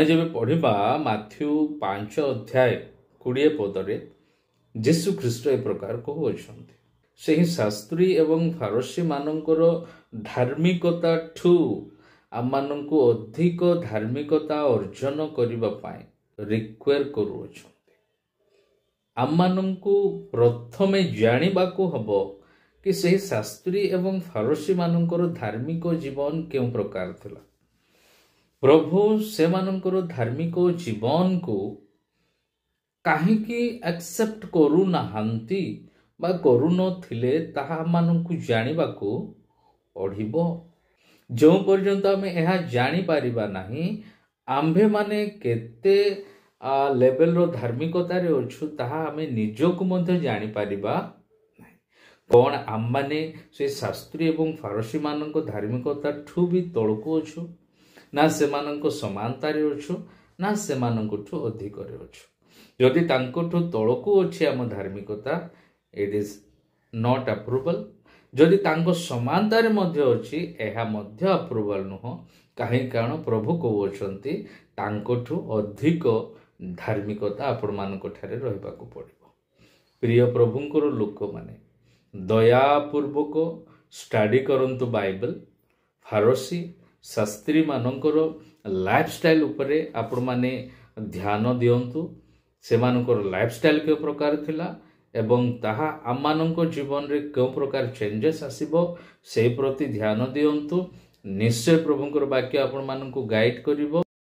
ଯେବେ ପଢ଼ିବା ମାଥ୍ୟୁ 5 ଅଧ୍ୟାୟ 20 ପଦରେ ଯୀଶୁ ଖ୍ରୀଷ୍ଟ ଏ ପ୍ରକାର କହୁଅଛନ୍ତି, ସେହି ଶାସ୍ତ୍ରୀ ଏବଂ ଫାରସୀ ମାନଙ୍କର ଧାର୍ମିକତା ଠୁ ଆମମାନଙ୍କୁ ଅଧିକ ଧାର୍ମିକତା ଅର୍ଜନ କରିବା ପାଇଁ ରିକ୍ୱେର କରୁଅଛନ୍ତି। ଆମମାନଙ୍କୁ ପ୍ରଥମେ ଜାଣିବାକୁ ହବ କି ସେହି ଶାସ୍ତ୍ରୀ ଏବଂ ଫାରସୀ ମାନଙ୍କର ଧାର୍ମିକ ଜୀବନ କେଉଁ ପ୍ରକାର ଥିଲା। ପ୍ରଭୁ ସେମାନଙ୍କର ଧାର୍ମିକ ଜୀବନକୁ କାହିଁକି ଆକ୍ସେପ୍ଟ କରୁନାହାନ୍ତି ବା କରୁନଥିଲେ ତାହା ଆମମାନଙ୍କୁ ଜାଣିବାକୁ ପଡ଼ିବ। ଯେଉଁ ପର୍ଯ୍ୟନ୍ତ ଆମେ ଏହା ଜାଣିପାରିବା ନାହିଁ, ଆମ୍ଭେମାନେ କେତେ ଲେଭେଲର ଧାର୍ମିକତାରେ ଅଛୁ ତାହା ଆମେ ନିଜକୁ ମଧ୍ୟ ଜାଣିପାରିବା ନାହିଁ। କ'ଣ ଆମମାନେ ସେ ଶାସ୍ତ୍ରୀ ଏବଂ ଫାରସୀ ମାନଙ୍କ ଧାର୍ମିକତା ଠୁ ବି ତଳକୁ ଅଛୁ, ନା ସେମାନଙ୍କ ସମାନତାରେ ଅଛୁ, ନା ସେମାନଙ୍କଠୁ ଅଧିକରେ ଅଛୁ। ଯଦି ତାଙ୍କଠୁ ତଳକୁ ଅଛି ଆମ ଧାର୍ମିକତା, ଇଟ୍ ଇଜ୍ ନଟ୍ ଆପ୍ରୁଭାଲ। ଯଦି ତାଙ୍କ ସମାନତାରେ ମଧ୍ୟ ଅଛି, ଏହା ମଧ୍ୟ ଆପ୍ରୁଭାଲ ନୁହଁ। କାରଣ ପ୍ରଭୁ କହୁଅଛନ୍ତି ତାଙ୍କଠୁ ଅଧିକ ଧାର୍ମିକତା ଆପଣମାନଙ୍କ ଠାରେ ରହିବାକୁ ପଡ଼ିବ। ପ୍ରିୟ ପ୍ରଭୁଙ୍କର ଲୋକମାନେ, ଦୟାପୂର୍ବକ ଷ୍ଟଡି କରନ୍ତୁ ବାଇବେଲ। ଫାରସୀ ଶାସ୍ତ୍ରୀ ମାନଙ୍କର ଲାଇଫଷ୍ଟାଇଲ ଉପରେ ଆପଣମାନେ ଧ୍ୟାନ ଦିଅନ୍ତୁ। ସେମାନଙ୍କର ଲାଇଫଷ୍ଟାଇଲ କେଉଁ ପ୍ରକାର ଥିଲା ଏବଂ ତାହା ଆମମାନଙ୍କ ଜୀବନରେ କେଉଁ ପ୍ରକାର ଚେଞ୍ଜେସ୍ ଆସିବ ସେହି ପ୍ରତି ଧ୍ୟାନ ଦିଅନ୍ତୁ। ନିଶ୍ଚୟ ପ୍ରଭୁଙ୍କର ବାକ୍ୟ ଆପଣମାନଙ୍କୁ ଗାଇଡ୍ କରିବ।